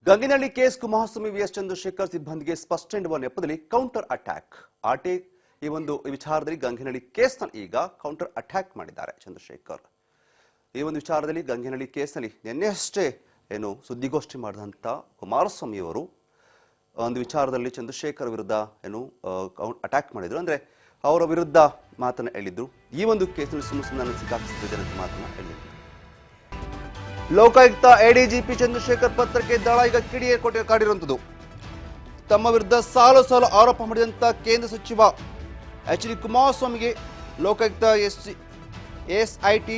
ಗಂಗಿನಹಳ್ಳಿ case Kumaraswamy VS Chandrashekhar ಸಿಬ್ಬಂದಿಗೆ ಸ್ಪಷ್ಟನೆ ನೀಡುವ ನೆಪದಲ್ಲಿ ಕೌಂಟರ್ ಅಟ್ಯಾಕ್. ಈ ಒಂದು ವಿಚಾರದಲ್ಲಿ ಗಂಗಿನಹಳ್ಳಿ ಕೇಸ್ನಲ್ಲಿ ಈಗ ಕೌಂಟರ್ ಅಟ್ಯಾಕ್ ಮಾಡಿದ್ದಾರೆ ಚಂದ್ರಶೇಖರ್. ಈ ಒಂದು ವಿಚಾರದಲ್ಲಿ ಗಂಗಿನಹಳ್ಳಿ ಕೇಸ್ನಲ್ಲಿ ನಿನ್ನೆಯಷ್ಟೇ ಸುದ್ದಿಗೋಷ್ಠಿ ಮಾಡಿದಂಥ ಕುಮಾರಸ್ವಾಮಿ ಅವರು ಒಂದು ವಿಚಾರದಲ್ಲಿ ಚಂದ್ರಶೇಖರ್ ವಿರುದ್ಧ ಅಟ್ಯಾಕ್ ಮಾಡಿದ್ರು. ಅಂದ್ರೆ ಅವರ ವಿರುದ್ಧ ಮಾತನ್ನ ಹೇಳಿದ್ರು. ಈ ಒಂದು ಕೇಸ್ನಲ್ಲಿ ಸುಮ್ಮನೆ ಸಿಕ್ಕಾಕಿಸಿದ್ದಾರೆ ಅಂತ ಮಾತನ್ನ ಹೇಳಿದ್ರು. ಲೋಕಾಯುಕ್ತ ಎಡಿಜಿಪಿ ಚಂದ್ರಶೇಖರ್ ಪತ್ರಕ್ಕೆ ದಳ ಈಗ ಕಿಡಿಯೇ ಕಾಡಿರುವಂಥದ್ದು. ತಮ್ಮ ವಿರುದ್ಧ ಸಾಲು ಆರೋಪ ಮಾಡಿದಂಥ ಕೇಂದ್ರ ಸಚಿವ ಎಚ್.ಡಿ. ಕುಮಾರಸ್ವಾಮಿಗೆ ಲೋಕಾಯುಕ್ತ ಎಸ್ಐಟಿ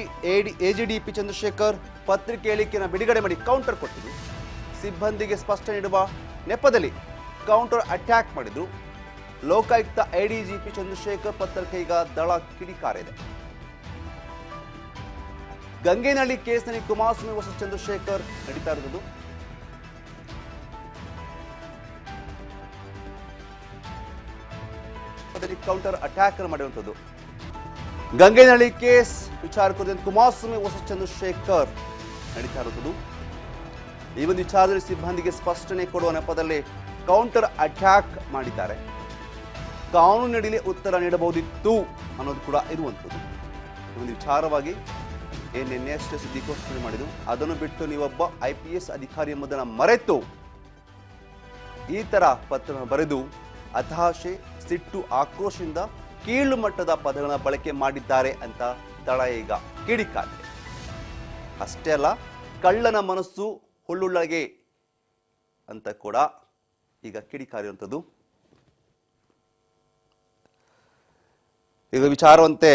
ಎಜಿಡಿಪಿ ಚಂದ್ರಶೇಖರ್ ಪತ್ರಿಕೆ ಹೇಳಿಕೆಯನ್ನು ಬಿಡುಗಡೆ ಮಾಡಿ ಕೌಂಟರ್ ಕೊಟ್ಟಿದ್ರು. ಸಿಬ್ಬಂದಿಗೆ ಸ್ಪಷ್ಟನೆ ನೀಡುವ ನೆಪದಲ್ಲಿ ಕೌಂಟರ್ ಅಟ್ಯಾಕ್ ಮಾಡಿದ್ರು. ಲೋಕಾಯುಕ್ತ ಎಡಿಜಿಪಿ ಚಂದ್ರಶೇಖರ್ ಪತ್ರಕ್ಕೆ ಈಗ ದಳ ಕಿಡಿಕಾರಿದೆ. ಗಂಗೇನಹಳ್ಳಿ ಕೇಸ್ನಲ್ಲಿ ಕುಮಾರಸ್ವಾಮಿ ವರ್ಸಸ್ ಚಂದ್ರಶೇಖರ್ ನಡೀತಾ ಇರುವುದು. ಕೌಂಟರ್ ಅಟ್ಯಾಕ್ ಮಾಡಿರುವಂಥದ್ದು. ಗಂಗೇನಹಳ್ಳಿ ಕೇಸ್ ವಿಚಾರ ಕುರಿತಂತೆ ಕುಮಾರಸ್ವಾಮಿ ವರ್ಸಸ್ ಚಂದ್ರಶೇಖರ್ ನಡೀತಾ ಇರುವುದು. ಈ ಒಂದು ವಿಚಾರದಲ್ಲಿ ಸಿಬ್ಬಂದಿಗೆ ಸ್ಪಷ್ಟನೆ ಕೊಡುವ ನೆಪದಲ್ಲಿ ಕೌಂಟರ್ ಅಟ್ಯಾಕ್ ಮಾಡಿದ್ದಾರೆ. ಕಾನೂನಿನಡಿಯಲ್ಲಿ ಉತ್ತರ ನೀಡಬಹುದಿತ್ತು ಅನ್ನೋದು ಕೂಡ ಇರುವಂಥದ್ದು. ಈ ಒಂದು ವಿಚಾರವಾಗಿ ನಿನ್ನೆಯಷ್ಟೇ ಸುದ್ದಿಗೋಷ್ಠಿ ಮಾಡಿದ್ರು. ಅದನ್ನು ಬಿಟ್ಟು ನೀವೊಬ್ಬ IPS ಅಧಿಕಾರಿ ಎಂಬುದನ್ನು ಮರೆತು ಈ ತರ ಪತ್ರ ಬರೆದು ಹತಾಶೆ, ಸಿಟ್ಟು, ಆಕ್ರೋಶದಿಂದ ಕೀಳು ಮಟ್ಟದ ಪದಗಳನ್ನ ಬಳಕೆ ಮಾಡಿದ್ದಾರೆ ಅಂತ ದಳ ಈಗ ಕಿಡಿಕಾರಿದೆ. ಅಷ್ಟೇ ಅಲ್ಲ, ಕಳ್ಳನ ಮನಸ್ಸು ಹುಳ್ಳುಳ್ಳಗೆ ಅಂತ ಕೂಡ ಈಗ ಕಿಡಿಕಾರಿರುವಂಥದ್ದು. ಈಗ ವಿಚಾರವಂತೆ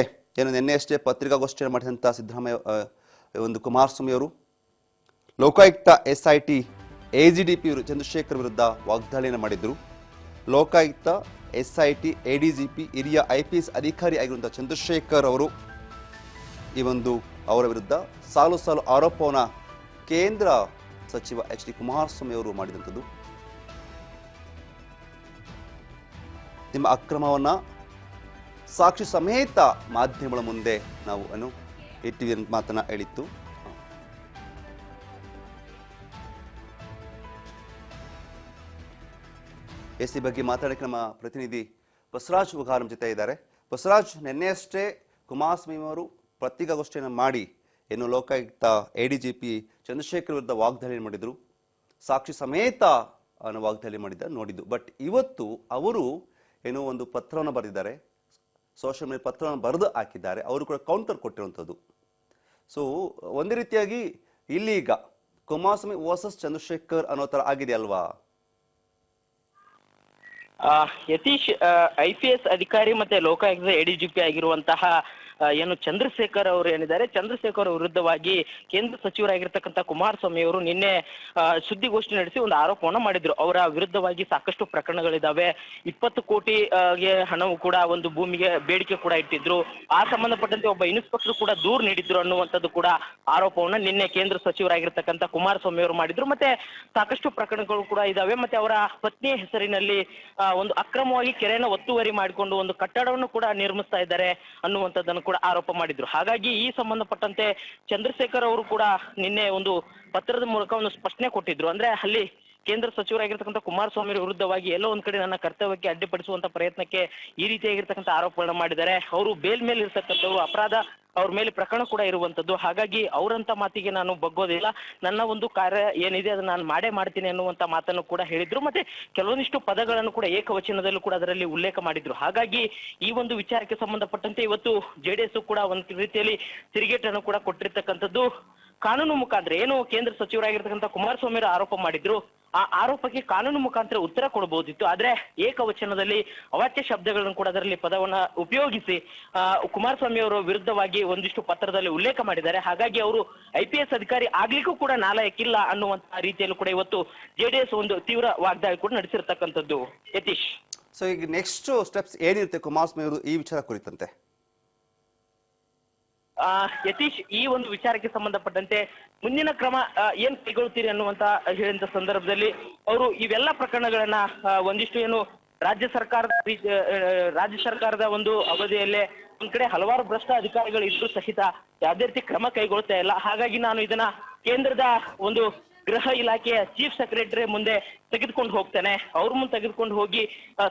ನಿನ್ನೆಯಷ್ಟೇ ಪತ್ರಿಕಾಗೋಷ್ಠಿಯನ್ನು ಮಾಡಿದಂಥ ಸಿದ್ದರಾಮಯ್ಯ ಕುಮಾರಸ್ವಾಮಿ ಅವರು ಲೋಕಾಯುಕ್ತ SIT AGDP ಚಂದ್ರಶೇಖರ್ ವಿರುದ್ಧ ವಾಗ್ದಾಳಿಯನ್ನು ಮಾಡಿದ್ರು. ಲೋಕಾಯುಕ್ತ SIT ADGP ಹಿರಿಯ IPS ಅಧಿಕಾರಿ ಆಗಿರುವಂತಹ ಚಂದ್ರಶೇಖರ್ ಅವರು ಅವರ ವಿರುದ್ಧ ಸಾಲು ಆರೋಪವನ್ನ ಕೇಂದ್ರ ಸಚಿವ ಎಚ್.ಡಿ. ಕುಮಾರಸ್ವಾಮಿ ಅವರು ಮಾಡಿದಂಥದ್ದು. ನಿಮ್ಮ ಅಕ್ರಮವನ್ನ ಸಾಕ್ಷಿ ಸಮೇತ ಮಾಧ್ಯಮಗಳ ಮುಂದೆ ನಾವು ಇಟ್ಟಿವಿ ಅಂತ ಮಾತನ್ನ ಹೇಳಿತ್ತು. ಎಸಿ ಬಗ್ಗೆ ಮಾತಾಡಕ್ಕೆ ನಮ್ಮ ಪ್ರತಿನಿಧಿ ಬಸವರಾಜ್ ಉಗಾರ್ ನಮ್ಮ ಜೊತೆ ಇದ್ದಾರೆ. ಬಸವರಾಜ್, ನಿನ್ನೆಯಷ್ಟೇ ಕುಮಾರಸ್ವಾಮಿ ಅವರು ಪತ್ರಿಕಾಗೋಷ್ಠಿಯನ್ನು ಮಾಡಿ ಲೋಕಾಯುಕ್ತ ADGP ಚಂದ್ರಶೇಖರ್ ವಿರುದ್ಧ ವಾಗ್ದಾಳಿ ಮಾಡಿದ್ರು. ಸಾಕ್ಷಿ ಸಮೇತ ವಾಗ್ದಾಳಿ ನೋಡಿದ್ದು. ಬಟ್ ಇವತ್ತು ಅವರು ಒಂದು ಪತ್ರವನ್ನು ಬರೆದಿದ್ದಾರೆ. ಸೋಷಿಯಲ್ ಮೀಡಿಯಾ ಪತ್ರವನ್ನು ಬರೆದು ಹಾಕಿದ್ದಾರೆ. ಅವರು ಕೂಡ ಕೌಂಟರ್ ಕೊಟ್ಟಿರುವಂಥದ್ದು. ಸೊ ಒಂದು ರೀತಿಯಾಗಿ ಇಲ್ಲಿ ಈಗ ಕುಮಾರಸ್ವಾಮಿ ವರ್ಸಸ್ ಚಂದ್ರಶೇಖರ್ ಅನ್ನೋ ತರ ಆಗಿದೆ ಅಲ್ವಾ? ಯತೀಶ್, IPS ಅಧಿಕಾರಿ ಮತ್ತೆ ಲೋಕಾಯುಕ್ತ ADGP ಆಗಿರುವಂತಹ ಚಂದ್ರಶೇಖರ್ ಅವರು ಏನಿದ್ದಾರೆ, ಚಂದ್ರಶೇಖರ್ ವಿರುದ್ಧವಾಗಿ ಕೇಂದ್ರ ಸಚಿವರಾಗಿರ್ತಕ್ಕಂಥ ಕುಮಾರಸ್ವಾಮಿ ಅವರು ನಿನ್ನೆ ಸುದ್ದಿಗೋಷ್ಠಿ ನಡೆಸಿ ಒಂದು ಆರೋಪವನ್ನು ಮಾಡಿದ್ರು. ಅವರ ವಿರುದ್ಧವಾಗಿ ಸಾಕಷ್ಟು ಪ್ರಕರಣಗಳಿದಾವೆ. 20 ಕೋಟಿ ಹಣವು ಕೂಡ ಒಂದು ಭೂಮಿಗೆ ಬೇಡಿಕೆ ಕೂಡ ಇಟ್ಟಿದ್ರು. ಆ ಸಂಬಂಧಪಟ್ಟಂತೆ ಒಬ್ಬ ಇನ್ಸ್ಪೆಕ್ಟರ್ ಕೂಡ ದೂರು ನೀಡಿದ್ರು ಅನ್ನುವಂಥದ್ದು ಕೂಡ ಆರೋಪವನ್ನ ನಿನ್ನೆ ಕೇಂದ್ರ ಸಚಿವರಾಗಿರ್ತಕ್ಕಂಥ ಕುಮಾರಸ್ವಾಮಿ ಅವರು ಮಾಡಿದ್ರು. ಮತ್ತೆ ಸಾಕಷ್ಟು ಪ್ರಕರಣಗಳು ಕೂಡ ಇದಾವೆ. ಮತ್ತೆ ಅವರ ಪತ್ನಿಯ ಹೆಸರಿನಲ್ಲಿ ಒಂದು ಅಕ್ರಮವಾಗಿ ಕೆರೆಯನ್ನು ಒತ್ತುವರಿ ಮಾಡಿಕೊಂಡು ಒಂದು ಕಟ್ಟಡವನ್ನು ಕೂಡ ನಿರ್ಮಿಸ್ತಾ ಇದ್ದಾರೆ ಅನ್ನುವಂಥದ್ದನ್ನು ಕೂಡ ಆರೋಪ ಮಾಡಿದ್ರು. ಹಾಗಾಗಿ ಈ ಸಂಬಂಧಪಟ್ಟಂತೆ ಚಂದ್ರಶೇಖರ್ ಅವರು ಕೂಡ ನಿನ್ನೆ ಒಂದು ಪತ್ರದ ಮೂಲಕ ಒಂದು ಸ್ಪಷ್ಟನೆ ಕೊಟ್ಟಿದ್ರು. ಅಂದ್ರೆ ಅಲ್ಲಿ ಕೇಂದ್ರ ಸಚಿವರಾಗಿರ್ತಕ್ಕಂಥ ಕುಮಾರಸ್ವಾಮಿ ವಿರುದ್ಧವಾಗಿ ಎಲ್ಲೋ ಒಂದ್ ಕಡೆ ನನ್ನ ಕರ್ತವ್ಯಕ್ಕೆ ಅಡ್ಡಿಪಡಿಸುವಂತ ಪ್ರಯತ್ನಕ್ಕೆ ಈ ರೀತಿಯಾಗಿರ್ತಕ್ಕಂಥ ಆರೋಪಗಳನ್ನ ಮಾಡಿದ್ದಾರೆ. ಅವರು ಬೇಲ್ ಮೇಲೆ ಇರ್ತಕ್ಕಂಥವ್ರು, ಅಪರಾಧ ಅವ್ರ ಮೇಲೆ ಪ್ರಕರಣ ಕೂಡ ಇರುವಂತದ್ದು. ಹಾಗಾಗಿ ಅವರಂತ ಮಾತಿಗೆ ನಾನು ಬಗ್ಗೋದಿಲ್ಲ, ನನ್ನ ಒಂದು ಕಾರ್ಯ ಏನಿದೆ ಅದನ್ನ ನಾನು ಮಾಡೇ ಮಾಡ್ತೀನಿ ಅನ್ನುವಂತ ಮಾತನ್ನು ಕೂಡ ಹೇಳಿದ್ರು. ಮತ್ತೆ ಕೆಲವೊಂದಿಷ್ಟು ಪದಗಳನ್ನು ಕೂಡ ಏಕವಚನದಲ್ಲೂ ಕೂಡ ಅದರಲ್ಲಿ ಉಲ್ಲೇಖ ಮಾಡಿದ್ರು. ಹಾಗಾಗಿ ಈ ಒಂದು ವಿಚಾರಕ್ಕೆ ಸಂಬಂಧಪಟ್ಟಂತೆ ಇವತ್ತು JDS ಕೂಡ ಒಂದು ರೀತಿಯಲ್ಲಿ ತಿರುಗೇಟನ್ನು ಕೂಡ ಕೊಟ್ಟಿರ್ತಕ್ಕಂಥದ್ದು. ಕಾನೂನು ಮುಖಾಂತರ ಕೇಂದ್ರ ಸಚಿವರಾಗಿರ್ತಕ್ಕಂಥ ಕುಮಾರಸ್ವಾಮಿ ಅವರು ಆರೋಪ ಮಾಡಿದ್ರು, ಆ ಆರೋಪಕ್ಕೆ ಕಾನೂನು ಮುಖಾಂತರ ಉತ್ತರ ಕೊಡಬಹುದಿತ್ತು. ಆದ್ರೆ ಏಕವಚನದಲ್ಲಿ ಅವಾಚ್ಯ ಶಬ್ದಗಳನ್ನು ಕೂಡ ಅದರಲ್ಲಿ ಪದವನ್ನ ಉಪಯೋಗಿಸಿ ಕುಮಾರಸ್ವಾಮಿ ಅವರ ವಿರುದ್ಧವಾಗಿ ಒಂದಿಷ್ಟು ಪತ್ರದಲ್ಲಿ ಉಲ್ಲೇಖ ಮಾಡಿದ್ದಾರೆ. ಹಾಗಾಗಿ ಅವರು IPS ಅಧಿಕಾರಿ ಆಗ್ಲಿಕ್ಕೂ ಕೂಡ ನಾಲಾಯಕ್ಕಿಲ್ಲ ಅನ್ನುವಂತಹ ರೀತಿಯಲ್ಲೂ ಕೂಡ ಇವತ್ತು JDS ಒಂದು ತೀವ್ರ ವಾಗ್ದಾಳಿ ಕೂಡ ನಡೆಸಿರ್ತಕ್ಕಂಥದ್ದು. ಯತೀಶ್, ಸೊ ಈಗ ನೆಕ್ಸ್ಟ್ ಸ್ಟೆಪ್ಸ್ ಏನಿರುತ್ತೆ ಕುಮಾರಸ್ವಾಮಿ ಅವರು ಈ ವಿಚಾರ ಕುರಿತಂತೆ? ಯತೀಶ್, ಈ ಒಂದು ವಿಚಾರಕ್ಕೆ ಸಂಬಂಧಪಟ್ಟಂತೆ ಮುಂದಿನ ಕ್ರಮ ಏನ್ ಕೈಗೊಳ್ತೀರಿ ಅನ್ನುವಂತ ಹೇಳಿದ ಸಂದರ್ಭದಲ್ಲಿ ಅವರು ಇವೆಲ್ಲ ಪ್ರಕರಣಗಳನ್ನ ಒಂದಿಷ್ಟು ರಾಜ್ಯ ಸರ್ಕಾರದ ಒಂದು ಅವಧಿಯಲ್ಲೇ ಒಂದ್ ಕಡೆ ಹಲವಾರು ಭ್ರಷ್ಟ ಅಧಿಕಾರಿಗಳು ಇದ್ರು ಸಹಿತ ಯಾವುದೇ ರೀತಿ ಕ್ರಮ ಕೈಗೊಳ್ತಾ ಇಲ್ಲ. ಹಾಗಾಗಿ ನಾನು ಇದನ್ನ ಕೇಂದ್ರದ ಒಂದು ಗೃಹ ಇಲಾಖೆಯ ಚೀಫ್ ಸೆಕ್ರೆಟರಿ ಮುಂದೆ ತೆಗೆದುಕೊಂಡು ಹೋಗ್ತೇನೆ. ಅವ್ರ ಮುಂದೆ ತೆಗೆದುಕೊಂಡು ಹೋಗಿ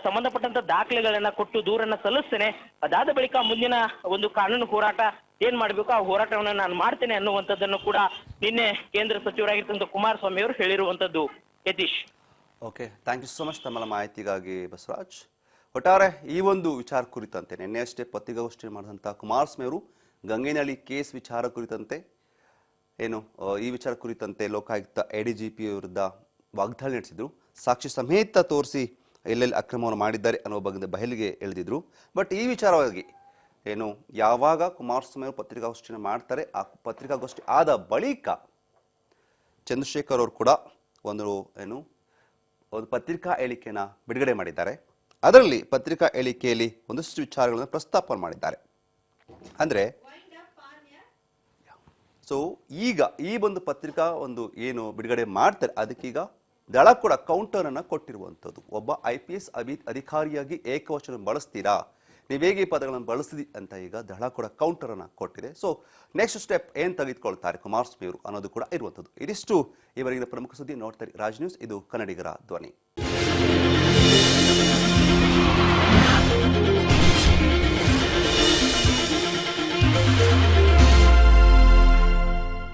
ಸಂಬಂಧಪಟ್ಟಂತ ದಾಖಲೆಗಳನ್ನ ಕೊಟ್ಟು ದೂರನ್ನ ಸಲ್ಲಿಸ್ತೇನೆ. ಅದಾದ ಬಳಿಕ ಮುಂದಿನ ಒಂದು ಕಾನೂನು ಹೋರಾಟ ಏನ್ ಮಾಡ್ಬೇಕು ಆ ಹೋರಾಟವನ್ನ ನಾನು ಮಾಡ್ತೇನೆ ಅನ್ನುವಂಥದ್ದನ್ನು ಕೂಡ ನಿನ್ನೆ ಕೇಂದ್ರ ಸಚಿವರಾಗಿರ್ತಕ್ಕಂಥ ಕುಮಾರಸ್ವಾಮಿ ಅವರು ಹೇಳಿರುವಂತದ್ದು. Yatish. Okay, thank you so much ತಮ್ಮ ಮಾಹಿತಿಗಾಗಿ ಬಸವರಾಜ್. ಒಟ್ಟಾರೆ ಈ ಒಂದು ವಿಚಾರ ಕುರಿತಂತೆ ನಿನ್ನೆಯಷ್ಟೇ ಪತ್ರಿಕಾಗೋಷ್ಠಿ ಮಾಡಿದಂಥ ಕುಮಾರಸ್ವಾಮಿ ಅವರು ಗಂಗೇನಹಳ್ಳಿ ಕೇಸ್ ವಿಚಾರ ಕುರಿತಂತೆ ಈ ವಿಚಾರ ಕುರಿತಂತೆ ಲೋಕಾಯುಕ್ತ ADGP ವಿರುದ್ಧ ವಾಗ್ದಾಳಿ ನಡೆಸಿದ್ರು. ಸಾಕ್ಷಿ ಸಮೇತ ತೋರಿಸಿ ಎಲ್ಲೆಲ್ಲಿ ಅಕ್ರಮವನ್ನು ಮಾಡಿದ್ದಾರೆ ಅನ್ನೋ ಬಗ್ಗೆ ಬಯಲಿಗೆ ಎಳೆದಿದ್ರು. ಬಟ್ ಈ ವಿಚಾರವಾಗಿ ಯಾವಾಗ ಕುಮಾರಸ್ವಾಮಿ ಅವರು ಪತ್ರಿಕಾಗೋಷ್ಠಿಯನ್ನು ಮಾಡ್ತಾರೆ, ಆ ಪತ್ರಿಕಾಗೋಷ್ಠಿ ಆದ ಬಳಿಕ ಚಂದ್ರಶೇಖರ್ ಅವರು ಕೂಡ ಒಂದು ಪತ್ರಿಕಾ ಹೇಳಿಕೆಯನ್ನ ಬಿಡುಗಡೆ ಮಾಡಿದ್ದಾರೆ. ಅದರಲ್ಲಿ ಪತ್ರಿಕಾ ಹೇಳಿಕೆಯಲ್ಲಿ ಒಂದಷ್ಟು ವಿಚಾರಗಳನ್ನು ಪ್ರಸ್ತಾಪ ಮಾಡಿದ್ದಾರೆ. ಅಂದ್ರೆ ಈಗ ಈ ಒಂದು ಪತ್ರಿಕಾ ಬಿಡುಗಡೆ ಮಾಡ್ತಾರೆ, ಅದಕ್ಕೀಗ ದಳ ಕೂಡ ಕೌಂಟರ್ ಅನ್ನ ಕೊಟ್ಟಿರುವಂಥದ್ದು. ಒಬ್ಬ IPS ಅಧಿಕಾರಿಯಾಗಿ ಏಕವಚನ ಬಳಸ್ತೀರಾ, ನೀವೇಗೆ ಈ ಪದಗಳನ್ನು ಬಳಸಿದಿ ಅಂತ ಈಗ ದಳ ಕೂಡ ಕೌಂಟರ್ ಅನ್ನ ಕೊಟ್ಟಿದೆ. ಸೊ ನೆಕ್ಸ್ಟ್ ಸ್ಟೆಪ್ ಏನ್ ತೆಗೆದುಕೊಳ್ತಾರೆ ಕುಮಾರಸ್ವಾಮಿ ಅವರು ಅನ್ನೋದು ಕೂಡ ಇರುವಂಥದ್ದು. ಇದಿಷ್ಟು ಇವರಿಗಿನ ಪ್ರಮುಖ ಸುದ್ದಿ. ನೋಡ್ತಾರೆ ರಾಜ್ ನ್ಯೂಸ್, ಇದು ಕನ್ನಡಿಗರ ಧ್ವನಿ.